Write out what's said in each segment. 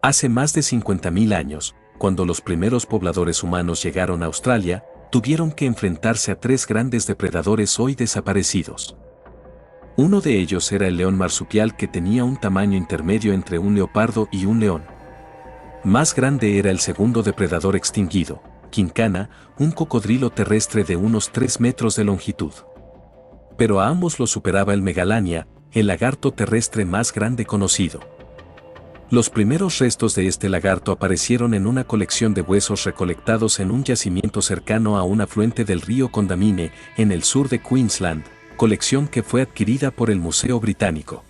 Hace más de 50.000 años, cuando los primeros pobladores humanos llegaron a Australia, tuvieron que enfrentarse a tres grandes depredadores hoy desaparecidos. Uno de ellos era el león marsupial, que tenía un tamaño intermedio entre un leopardo y un león. Más grande era el segundo depredador extinguido, Quincana, un cocodrilo terrestre de unos 3 metros de longitud. Pero a ambos los superaba el Megalania, el lagarto terrestre más grande conocido. Los primeros restos de este lagarto aparecieron en una colección de huesos recolectados en un yacimiento cercano a un afluente del río Condamine, en el sur de Queensland, colección que fue adquirida por el Museo Británico.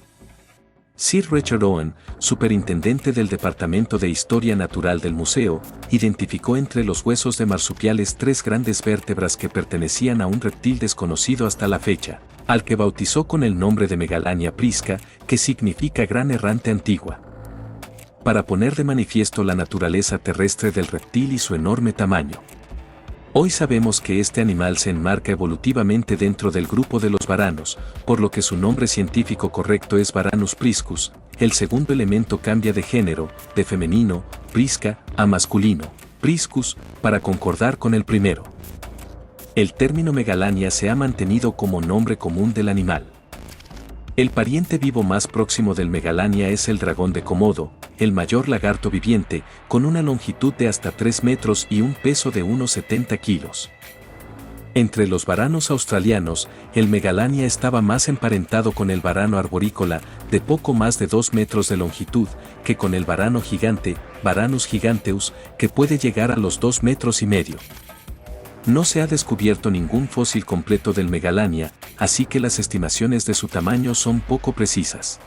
Sir Richard Owen, superintendente del Departamento de Historia Natural del museo, identificó entre los huesos de marsupiales 3 grandes vértebras que pertenecían a un reptil desconocido hasta la fecha, al que bautizó con el nombre de Megalania prisca, que significa gran errante antigua. Para poner de manifiesto la naturaleza terrestre del reptil y su enorme tamaño. Hoy sabemos que este animal se enmarca evolutivamente dentro del grupo de los varanos, por lo que su nombre científico correcto es Varanus priscus. El segundo elemento cambia de género, de femenino, prisca, a masculino, priscus, para concordar con el primero. El término Megalania se ha mantenido como nombre común del animal. El pariente vivo más próximo del Megalania es el dragón de Komodo, el mayor lagarto viviente, con una longitud de hasta 3 metros y un peso de unos 70 kilos. Entre los varanos australianos, el Megalania estaba más emparentado con el varano arborícola, de poco más de 2 metros de longitud, que con el varano gigante, Varanus giganteus, que puede llegar a los 2 metros y medio. No se ha descubierto ningún fósil completo del Megalania, así que las estimaciones de su tamaño son poco precisas.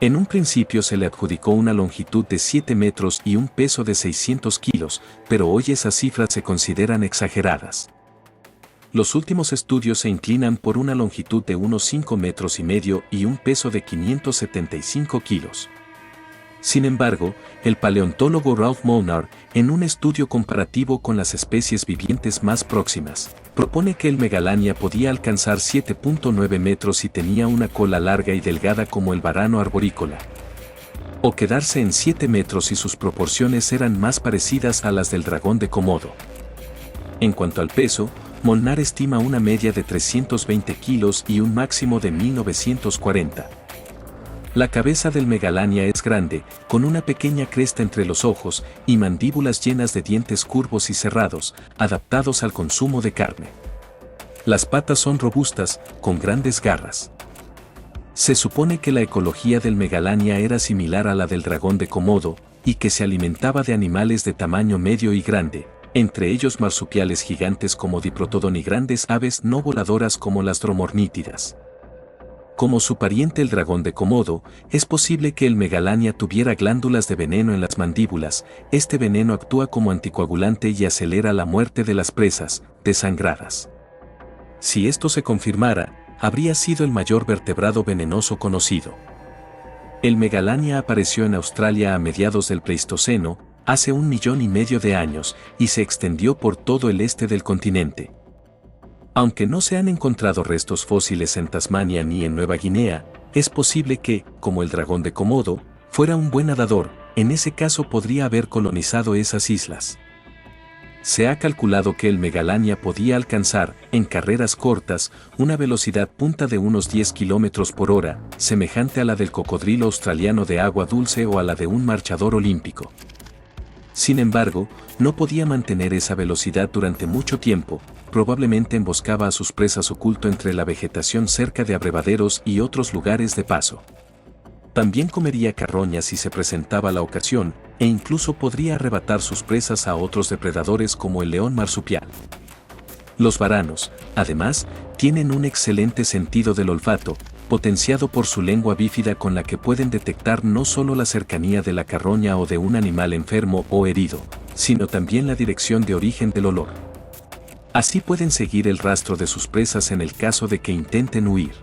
En un principio se le adjudicó una longitud de 7 metros y un peso de 600 kilos, pero hoy esas cifras se consideran exageradas. Los últimos estudios se inclinan por una longitud de unos 5 metros y medio y un peso de 575 kilos. Sin embargo, el paleontólogo Ralph Molnar, en un estudio comparativo con las especies vivientes más próximas, propone que el Megalania podía alcanzar 7.9 metros y tenía una cola larga y delgada como el varano arborícola. O quedarse en 7 metros si sus proporciones eran más parecidas a las del dragón de Komodo. En cuanto al peso, Molnar estima una media de 320 kilos y un máximo de 1940. La cabeza del Megalania es grande, con una pequeña cresta entre los ojos y mandíbulas llenas de dientes curvos y cerrados, adaptados al consumo de carne. Las patas son robustas, con grandes garras. Se supone que la ecología del Megalania era similar a la del dragón de Komodo, y que se alimentaba de animales de tamaño medio y grande, entre ellos marsupiales gigantes como Diprotodon y grandes aves no voladoras como las dromornítidas. Como su pariente el dragón de Komodo, es posible que el Megalania tuviera glándulas de veneno en las mandíbulas. Este veneno actúa como anticoagulante y acelera la muerte de las presas, desangradas. Si esto se confirmara, habría sido el mayor vertebrado venenoso conocido. El Megalania apareció en Australia a mediados del Pleistoceno, hace 1,5 millones de años, y se extendió por todo el este del continente. Aunque no se han encontrado restos fósiles en Tasmania ni en Nueva Guinea, es posible que, como el dragón de Komodo, fuera un buen nadador. En ese caso podría haber colonizado esas islas. Se ha calculado que el Megalania podía alcanzar, en carreras cortas, una velocidad punta de unos 10 km por hora, semejante a la del cocodrilo australiano de agua dulce o a la de un marchador olímpico. Sin embargo, no podía mantener esa velocidad durante mucho tiempo, probablemente emboscaba a sus presas oculto entre la vegetación cerca de abrevaderos y otros lugares de paso. También comería carroñas si se presentaba la ocasión, e incluso podría arrebatar sus presas a otros depredadores como el león marsupial. Los varanos, además, tienen un excelente sentido del olfato, potenciado por su lengua bífida con la que pueden detectar no solo la cercanía de la carroña o de un animal enfermo o herido, sino también la dirección de origen del olor. Así pueden seguir el rastro de sus presas en el caso de que intenten huir.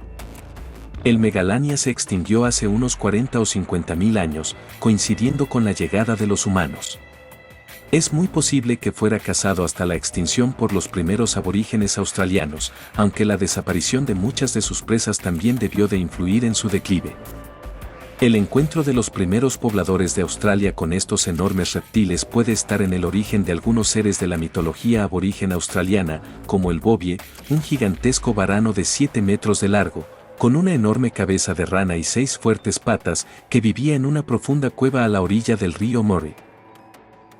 El Megalania se extinguió hace unos 40 o 50.000 años, coincidiendo con la llegada de los humanos. Es muy posible que fuera cazado hasta la extinción por los primeros aborígenes australianos, aunque la desaparición de muchas de sus presas también debió de influir en su declive. El encuentro de los primeros pobladores de Australia con estos enormes reptiles puede estar en el origen de algunos seres de la mitología aborigen australiana, como el bovie, un gigantesco varano de 7 metros de largo, con una enorme cabeza de rana y 6 fuertes patas, que vivía en una profunda cueva a la orilla del río Murray,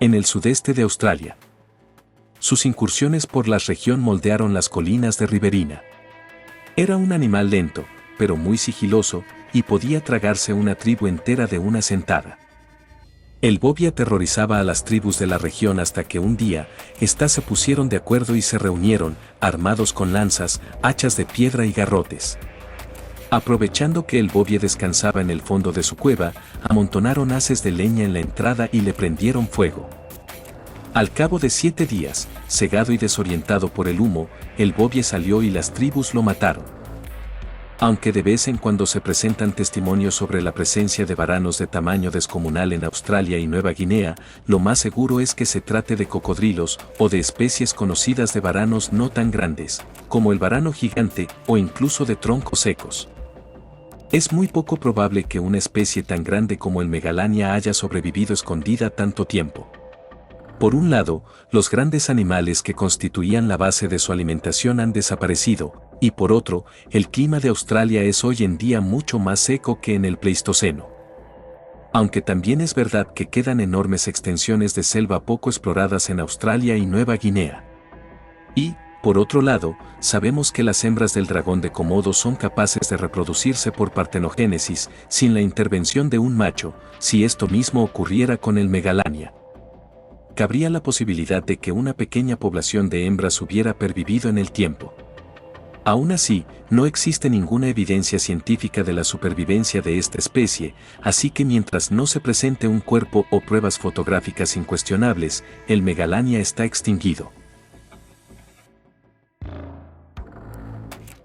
en el sudeste de Australia. Sus incursiones por la región moldearon las colinas de Riverina. Era un animal lento, pero muy sigiloso, y podía tragarse una tribu entera de una sentada. El bovie aterrorizaba a las tribus de la región hasta que un día, éstas se pusieron de acuerdo y se reunieron, armados con lanzas, hachas de piedra y garrotes. Aprovechando que el bovie descansaba en el fondo de su cueva, amontonaron haces de leña en la entrada y le prendieron fuego. Al cabo de 7 días, cegado y desorientado por el humo, el bovie salió y las tribus lo mataron. Aunque de vez en cuando se presentan testimonios sobre la presencia de varanos de tamaño descomunal en Australia y Nueva Guinea, lo más seguro es que se trate de cocodrilos o de especies conocidas de varanos no tan grandes, como el varano gigante o incluso de troncos secos. Es muy poco probable que una especie tan grande como el megalania haya sobrevivido escondida tanto tiempo. Por un lado, los grandes animales que constituían la base de su alimentación han desaparecido, y por otro, el clima de Australia es hoy en día mucho más seco que en el Pleistoceno. Aunque también es verdad que quedan enormes extensiones de selva poco exploradas en Australia y Nueva Guinea. Y, por otro lado, sabemos que las hembras del dragón de Komodo son capaces de reproducirse por partenogénesis sin la intervención de un macho, si esto mismo ocurriera con el megalania. Cabría la posibilidad de que una pequeña población de hembras hubiera pervivido en el tiempo. Aún así, no existe ninguna evidencia científica de la supervivencia de esta especie, así que mientras no se presente un cuerpo o pruebas fotográficas incuestionables, el megalania está extinguido.